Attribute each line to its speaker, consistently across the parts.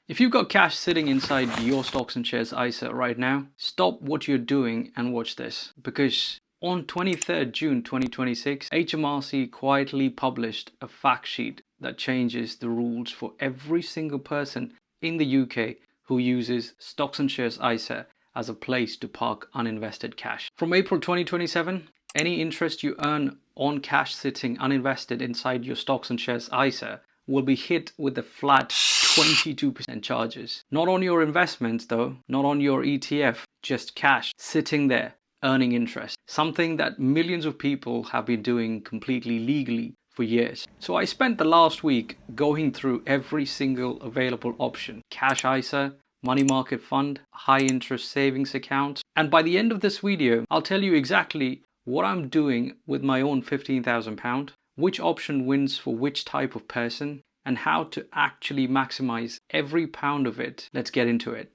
Speaker 1: If you've got cash sitting inside your stocks and shares ISA right now, stop what you're doing and watch this. Because on 23rd June 2026, HMRC quietly published a fact sheet that changes the rules for every single person in the UK who uses stocks and shares ISA as a place to park uninvested cash. From April 2027, any interest you earn on cash sitting uninvested inside your stocks and shares ISA will be hit with a flat 22% charges. Not on your investments though, not on your ETF, just cash sitting there earning interest. Something that millions of people have been doing completely legally for years. So I spent the last week going through every single available option. Cash ISA, money market fund, high interest savings account. And by the end of this video, I'll tell you exactly what I'm doing with my own £15,000, which option wins for which type of person, and how to actually maximize every pound of it. Let's get into it.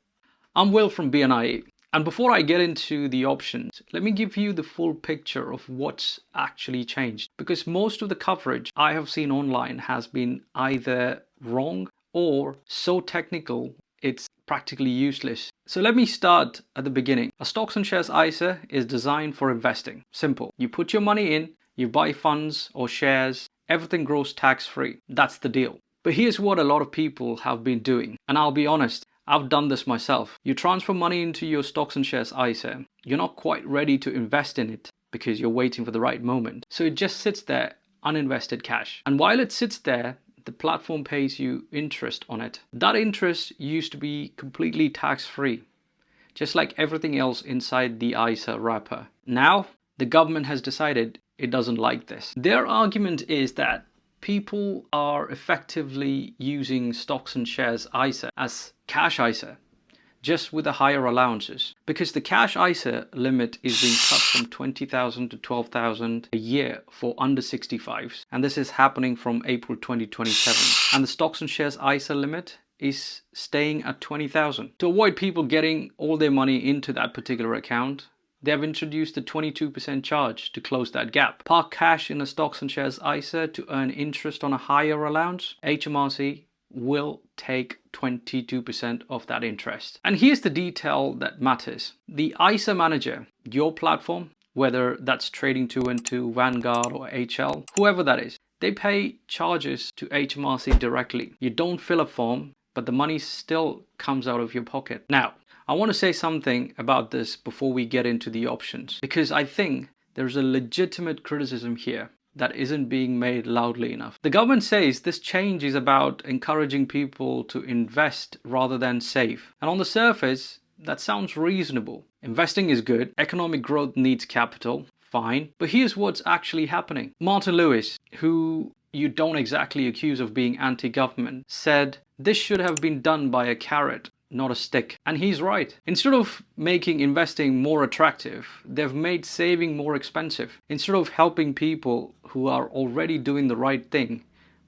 Speaker 1: I'm Will from B&IE. And before I get into the options, let me give you the full picture of what's actually changed. Because most of the coverage I have seen online has been either wrong or so technical it's practically useless. So let me start at the beginning. A stocks and shares ISA is designed for investing. Simple. You put your money in, you buy funds or shares, everything grows tax-free. That's the deal. But here's what a lot of people have been doing. And I'll be honest, I've done this myself. You transfer money into your stocks and shares ISA. You're not quite ready to invest in it because you're waiting for the right moment. So it just sits there, uninvested cash. And while it sits there, the platform pays you interest on it. That interest used to be completely tax-free, just like everything else inside the ISA wrapper. Now, the government has decided it doesn't like this. Their argument is that people are effectively using stocks and shares ISA as cash ISA, just with the higher allowances. Because the cash ISA limit is being cut from 20,000 to 12,000 a year for under 65s. And this is happening from April 2027. And the stocks and shares ISA limit is staying at 20,000. To avoid people getting all their money into that particular account, they have introduced a 22% charge to close that gap. Park cash in a stocks and shares ISA to earn interest on a higher allowance. HMRC will take 22% of that interest. And here's the detail that matters. The ISA manager, your platform, whether that's Trading 212, Vanguard or HL, whoever that is, they pay charges to HMRC directly. You don't fill a form, but the money still comes out of your pocket. Now, I want to say something about this before we get into the options, because I think there's a legitimate criticism here that isn't being made loudly enough. The government says this change is about encouraging people to invest rather than save. And on the surface, that sounds reasonable. Investing is good. Economic growth needs capital. Fine. But here's what's actually happening. Martin Lewis, who you don't exactly accuse of being anti-government, said this should have been done by a carrot, not a stick. And he's right. Instead of making investing more attractive, they've made saving more expensive. Instead of helping people who are already doing the right thing,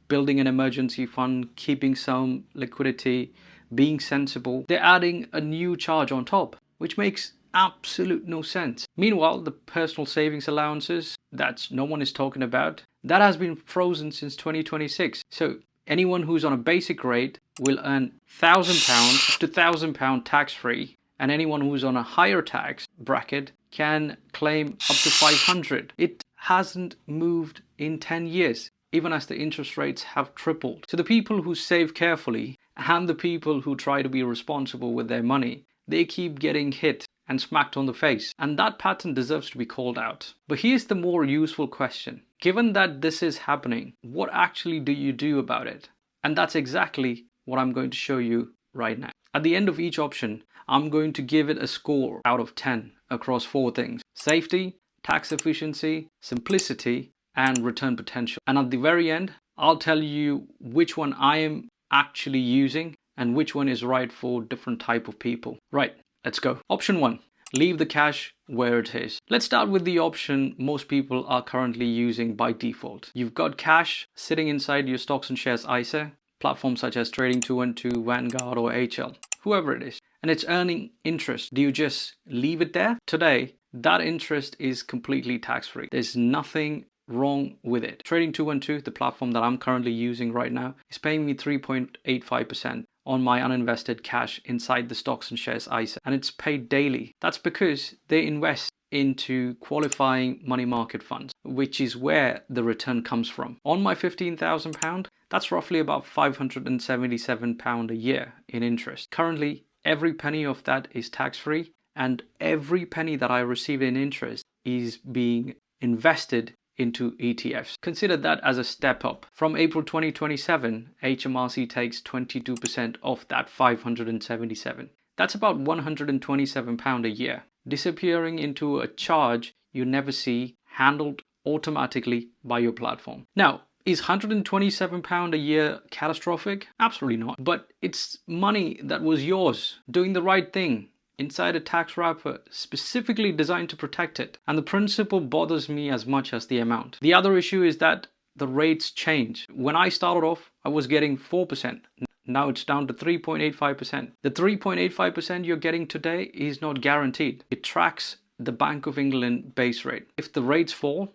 Speaker 1: building an emergency fund, keeping some liquidity, being sensible, they're adding a new charge on top, which makes absolute no sense. Meanwhile, the personal savings allowances that no one is talking about, that has been frozen since 2026. So anyone who's on a basic rate will earn £1,000 to £1,000 tax-free, and anyone who's on a higher tax bracket can claim up to 500. It hasn't moved in 10 years, even as the interest rates have tripled. So the people who save carefully and the people who try to be responsible with their money, they keep getting hit and smacked on the face. And that pattern deserves to be called out. But here's the more useful question. Given that this is happening, what actually do you do about it? And that's exactly what I'm going to show you right now. At the end of each option, I'm going to give it a score out of 10 across 4 things: safety, tax efficiency, simplicity, and return potential. And at the very end, I'll tell you which one I am actually using and which one is right for different type of people. Right, let's go. Option 1. Leave the cash where it is. Let's start with the option most people are currently using by default. You've got cash sitting inside your stocks and shares ISA, platforms such as Trading 212, Vanguard or HL, whoever it is, and it's earning interest. Do you just leave it there? Today, that interest is completely tax-free. There's nothing wrong with it. Trading 212, the platform that I'm currently using right now, is paying me 3.85% on my uninvested cash inside the stocks and shares ISA, and it's paid daily. That's because they invest into qualifying money market funds, which is where the return comes from. On my £15,000, that's roughly about £577 a year in interest. Currently, every penny of that is tax-free, and every penny that I receive in interest is being invested into ETFs. Consider that as a step up. From April 2027, HMRC takes 22% off that 577. That's about £127 a year, disappearing into a charge you never see, handled automatically by your platform. Now, is £127 a year catastrophic? Absolutely not. But it's money that was yours, doing the right thing, inside a tax wrapper specifically designed to protect it. And the principle bothers me as much as the amount. The other issue is that the rates change. When I started off, I was getting 4%. Now it's down to 3.85%. The 3.85% you're getting today is not guaranteed. It tracks the Bank of England base rate. If the rates fall,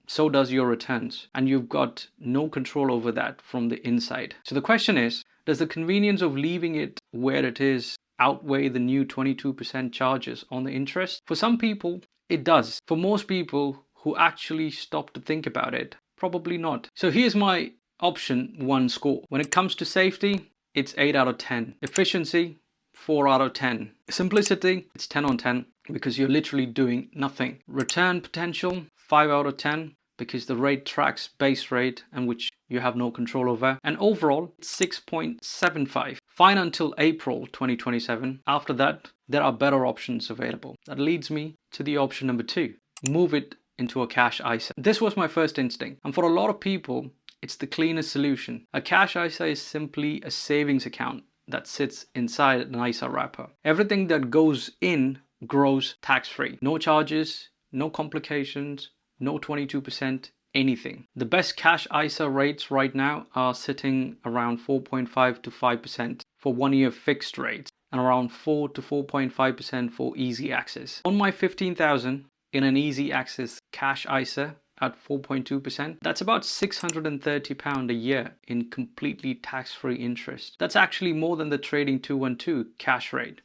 Speaker 1: so does your returns. And you've got no control over that from the inside. So the question is, does the convenience of leaving it where it is outweigh the new 22% charges on the interest? For some people, it does. For most people who actually stop to think about it, probably not. So here's my option 1 score. When it comes to safety, it's 8 out of 10. Efficiency, 4 out of 10. Simplicity, it's 10 on 10 because you're literally doing nothing. Return potential, 5 out of 10 because the rate tracks base rate and which you have no control over. And overall, it's 6.75. Fine until April 2027. After that, there are better options available. That leads me to the option number 2. Move it into a cash ISA. This was my first instinct. And for a lot of people, it's the cleanest solution. A cash ISA is simply a savings account that sits inside an ISA wrapper. Everything that goes in grows tax-free. No charges, no complications, no 22%, anything. The best cash ISA rates right now are sitting around 4.5 to 5% for 1 year fixed rates and around 4 to 4.5% for easy access. On my 15,000 in an easy access cash ISA at 4.2%, that's about £630 a year in completely tax-free interest. That's actually more than the trading 212 cash rate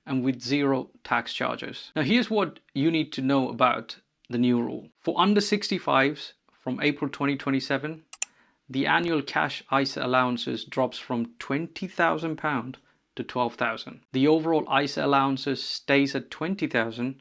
Speaker 1: and with 0 tax charges. Now here's what you need to know about the new rule. For under 65s from April 2027, the annual cash ISA allowances drops from £20,000 to £12,000. The overall ISA allowances stays at £20,000,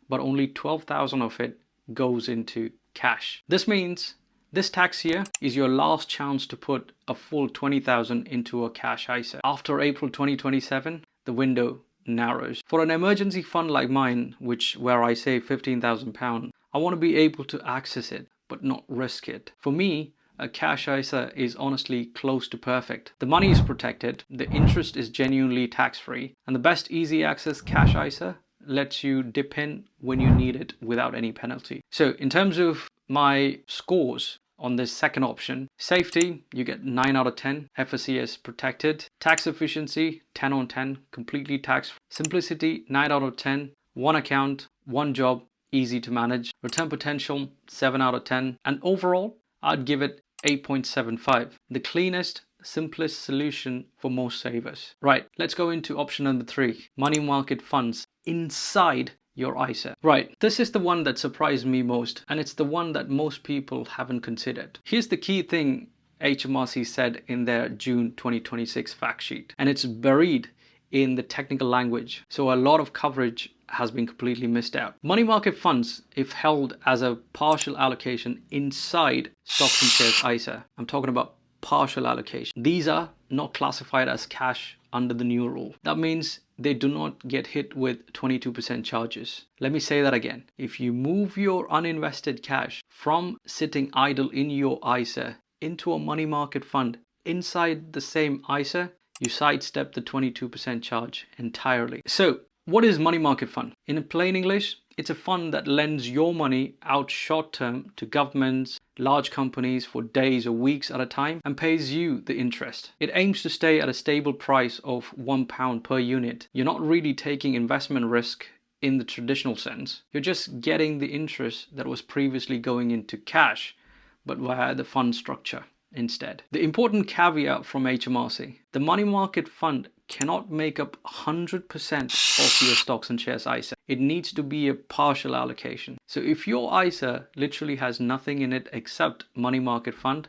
Speaker 1: but only £12,000 of it goes into cash. This means this tax year is your last chance to put a full £20,000 into a cash ISA. After April 2027, the window narrows. For an emergency fund like mine, where I save £15,000, I want to be able to access it, but not risk it. For me, a cash ISA is honestly close to perfect. The money is protected, the interest is genuinely tax-free, and the best easy access cash ISA lets you dip in when you need it without any penalty. So in terms of my scores on this second option, safety, you get 9 out of 10, FSCS protected. Tax efficiency, 10 on 10, completely tax. Simplicity, 9 out of 10, 1 account, 1 job, easy to manage. Return potential, 7 out of 10. And overall, I'd give it 8.75. The cleanest, simplest solution for most savers. Right, let's go into option number 3, money market funds inside your ISA. Right, this is the one that surprised me most, and it's the one that most people haven't considered. Here's the key thing HMRC said in their June 2026 fact sheet, and it's buried in the technical language, so a lot of coverage has been completely missed out. Money market funds, if held as a partial allocation inside stocks and shares ISA, I'm talking about partial allocation. These are not classified as cash under the new rule. That means they do not get hit with 22% charges. Let me say that again. If you move your uninvested cash from sitting idle in your ISA into a money market fund inside the same ISA, you sidestep the 22% charge entirely. So what is money market fund? In plain English, it's a fund that lends your money out short term to governments, large companies for days or weeks at a time and pays you the interest. It aims to stay at a stable price of £1 per unit. You're not really taking investment risk in the traditional sense. You're just getting the interest that was previously going into cash, but via the fund structure. instead. The important caveat from HMRC: the money market fund cannot make up 100% of your stocks and shares ISA. It needs to be a partial allocation. So if your ISA literally has nothing in it except money market fund,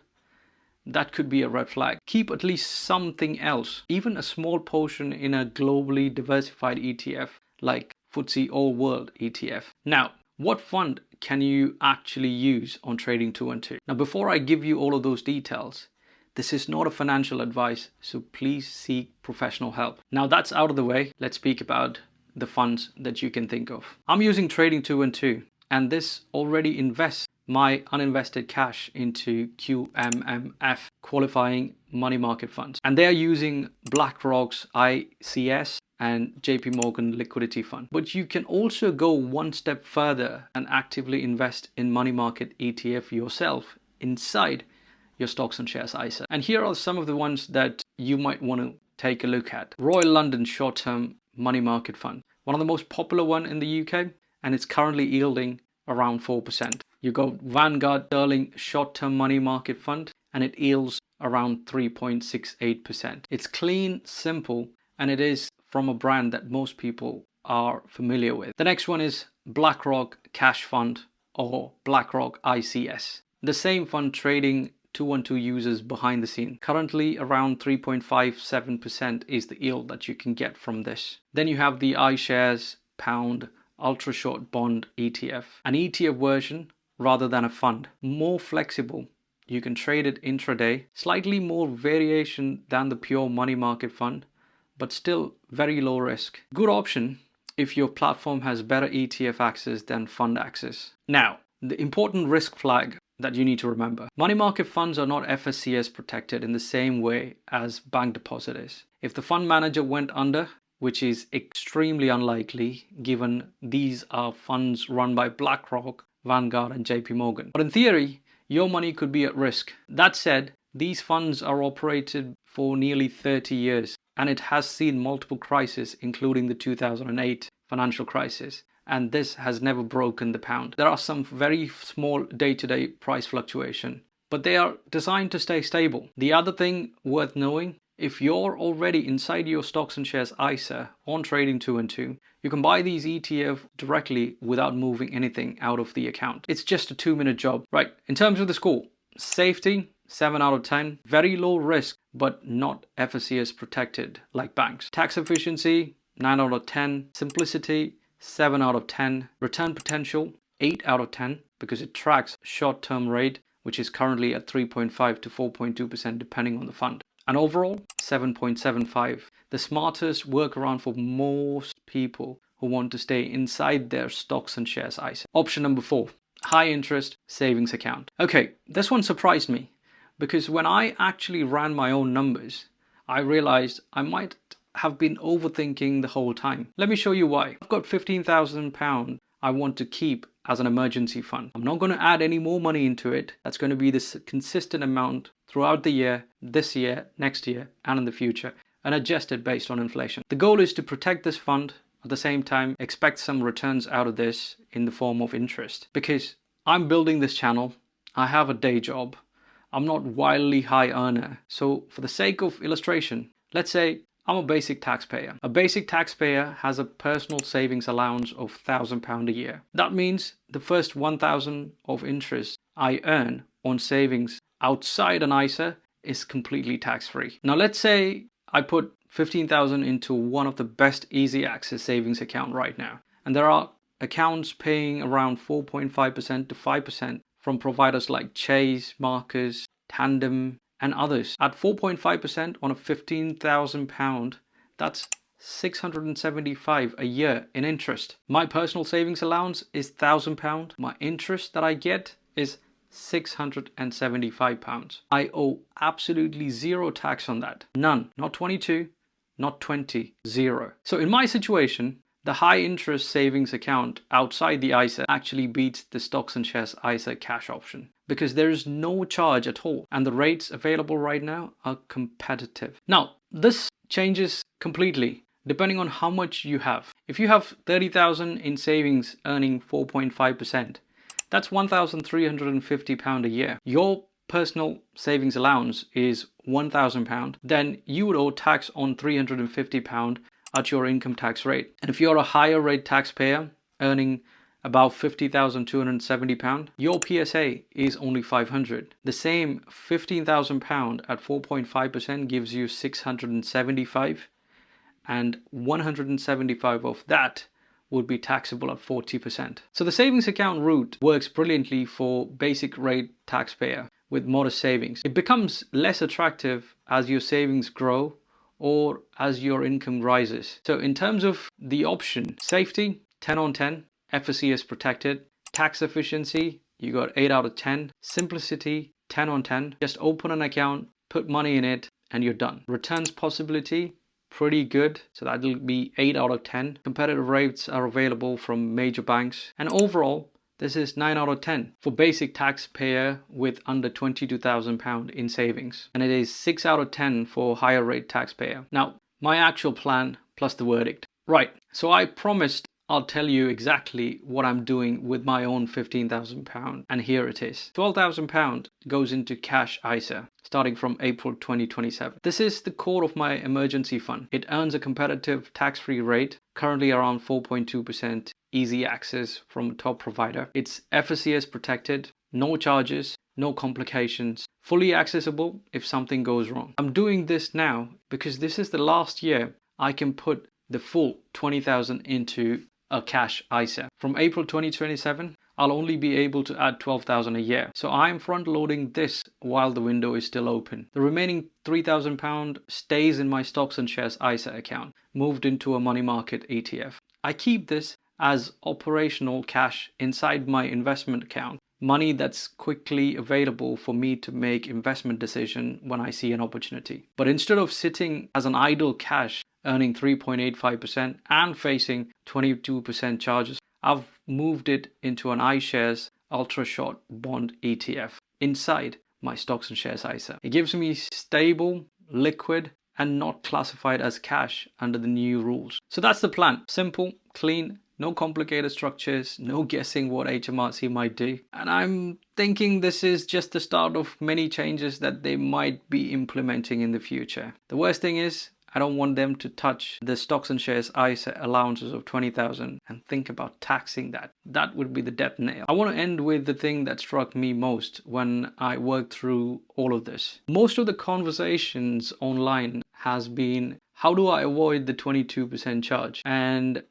Speaker 1: that could be a red flag. Keep at least something else, even a small portion in a globally diversified ETF like FTSE All World ETF. Now, what fund can you actually use on Trading 212? Now, before I give you all of those details, this is not a financial advice, so please seek professional help. Now that's out of the way, let's speak about the funds that you can think of. I'm using Trading 212, and this already invests my uninvested cash into QMMF, qualifying money market funds. And they are using BlackRock's ICS and JP Morgan liquidity fund. But you can also go one step further and actively invest in money market ETF yourself inside your stocks and shares ISA. And here are some of the ones that you might want to take a look at. Royal London short-term money market fund, one of the most popular one in the UK, and it's currently yielding around 4%. You got Vanguard Sterling short-term money market fund, and it yields around 3.68%. It's clean, simple, and it is from a brand that most people are familiar with. The next one is BlackRock Cash Fund, or BlackRock ICS. The same fund trading 212 users behind the scene. Currently around 3.57% is the yield that you can get from this. Then you have the iShares Pound Ultra Short Bond ETF, an ETF version rather than a fund. More flexible, you can trade it intraday, slightly more variation than the pure money market fund, but still very low risk. Good option if your platform has better ETF access than fund access. Now, the important risk flag that you need to remember: money market funds are not FSCS protected in the same way as bank deposit is. If the fund manager went under, which is extremely unlikely given these are funds run by BlackRock, Vanguard and JP Morgan, but in theory your money could be at risk. That said, these funds are operated for nearly 30 years and it has seen multiple crises, including the 2008 financial crisis, and this has never broken the pound. There are some very small day-to-day price fluctuation, but they are designed to stay stable. The other thing worth knowing: if you're already inside your stocks and shares ISA on Trading 212, you can buy these ETF directly without moving anything out of the account. It's just a 2-minute job. Right, in terms of the score, safety, 7 out of 10. Very low risk, but not FSCS protected like banks. Tax efficiency, 9 out of 10. Simplicity, 7 out of 10. Return potential, 8 out of 10, because it tracks short-term rate, which is currently at 3.5 to 4.2% depending on the fund. And overall, 7.75. The smartest workaround for most people who want to stay inside their stocks and shares ISA. Option number 4, high interest savings account. Okay, this one surprised me because when I actually ran my own numbers, I realized I might have been overthinking the whole time. Let me show you why. I've got £15,000 I want to keep as an emergency fund. I'm not going to add any more money into it. That's going to be this consistent amount throughout the year, this year, next year, and in the future, and adjust it based on inflation. The goal is to protect this fund, at the same time expect some returns out of this in the form of interest. Because I'm building this channel, I have a day job, I'm not wildly high earner. So for the sake of illustration, let's say I'm a basic taxpayer. A basic taxpayer has a personal savings allowance of £1,000 a year. That means the first 1,000 of interest I earn on savings outside an ISA is completely tax-free. Now let's say I put 15,000 into one of the best easy access savings account right now, and there are accounts paying around 4.5% to 5% from providers like Chase, Marcus, Tandem and others. At 4.5% on a £15,000, that's £675 a year in interest. My personal savings allowance is £1,000. My interest that I get is £675. I owe absolutely zero tax on that. None. Not 22, not 20, zero. So in my situation, the high interest savings account outside the ISA actually beats the stocks and shares ISA cash option because there is no charge at all and the rates available right now are competitive. Now, this changes completely depending on how much you have. If you have 30,000 in savings earning 4.5%, that's £1,350 a year. Your personal savings allowance is £1,000, then you would owe tax on £350 at your income tax rate. And if you're a higher rate taxpayer earning about £50,270, your PSA is only £500. The same £15,000 at 4.5% gives you £675, and 175 of that would be taxable at 40%. So the savings account route works brilliantly for basic rate taxpayer with modest savings. It becomes less attractive as your savings grow or as your income rises. So in terms of the option, safety, 10 on 10, FSCS protected, tax efficiency, you got 8 out of 10, simplicity, 10 on 10, just open an account, put money in it, and you're done. Returns possibility, pretty good, so that'll be 8 out of 10. Competitive rates are available from major banks, and overall this is 9 out of 10 for basic taxpayer with under £22,000 in savings, and it is 6 out of 10 for higher rate taxpayer. Now my actual plan plus the verdict. Right, so I promised I'll tell you exactly what I'm doing with my own £15,000, and here it is. £12,000 goes into cash ISA starting from April 2027. This is the core of my emergency fund. It earns a competitive tax-free rate, currently around 4.2%, easy access from a top provider. It's FSCS protected, no charges, no complications, fully accessible if something goes wrong. I'm doing this now because this is the last year I can put the full 20,000 into a cash ISA. From April 2027, I'll only be able to add 12,000 a year. So I'm front loading this while the window is still open. The remaining £3,000 stays in my stocks and shares ISA account, moved into a money market ETF. I keep this as operational cash inside my investment account, money that's quickly available for me to make investment decision when I see an opportunity. But instead of sitting as an idle cash earning 3.85% and facing 22% charges, I've moved it into an iShares ultra short bond ETF inside my stocks and shares ISA. It gives me stable, liquid, and not classified as cash under the new rules. So that's the plan. Simple, clean, no complicated structures, no guessing what HMRC might do. And I'm thinking this is just the start of many changes that they might be implementing in the future. The worst thing is, I don't want them to touch the stocks and shares ISA allowances of 20,000 and think about taxing that. That would be the death nail. I want to end with the thing that struck me most when I worked through all of this. Most of the conversations online has been, how do I avoid the 22% charge? And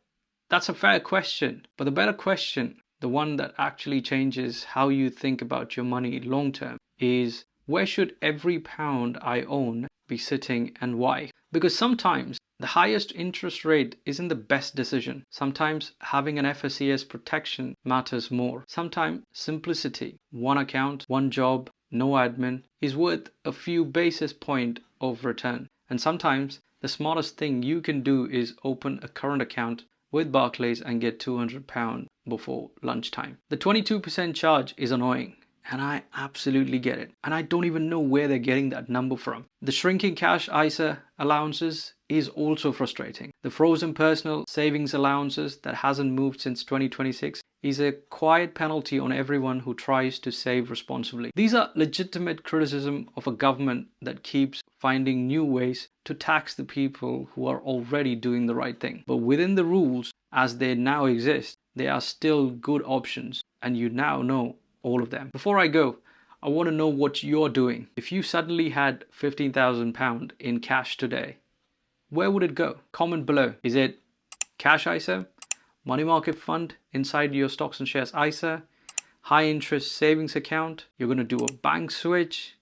Speaker 1: that's a fair question, but the better question, the one that actually changes how you think about your money long term, is where should every pound I own be sitting and why? Because sometimes the highest interest rate isn't the best decision. Sometimes having an FSCS protection matters more. Sometimes simplicity, one account, one job, no admin, is worth a few basis points of return. And sometimes the smartest thing you can do is open a current account with Barclays and get £200 before lunchtime. The 22% charge is annoying, and I absolutely get it. And I don't even know where they're getting that number from. The shrinking cash ISA allowances is also frustrating. The frozen personal savings allowances that hasn't moved since 2026 is a quiet penalty on everyone who tries to save responsibly. These are legitimate criticism of a government that keeps finding new ways to tax the people who are already doing the right thing. But within the rules as they now exist, there are still good options, and you now know all of them. Before I go, I want to know what you're doing. If you suddenly had £15,000 in cash today, where would it go? Comment below. Is it cash ISA, money market fund inside your stocks and shares ISA, high interest savings account, you're going to do a bank switch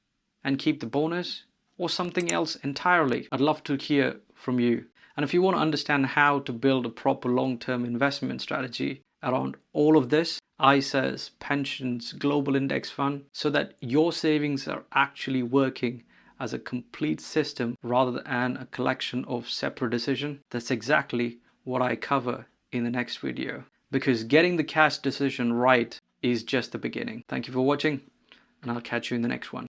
Speaker 1: and keep the bonus, or something else entirely? I'd love to hear from you. And if you want to understand how to build a proper long-term investment strategy around all of this, ISAs, pensions, global index fund, so that your savings are actually working as a complete system rather than a collection of separate decisions, that's exactly what I cover in the next video. Because getting the cash decision right is just the beginning. Thank you for watching, and I'll catch you in the next one.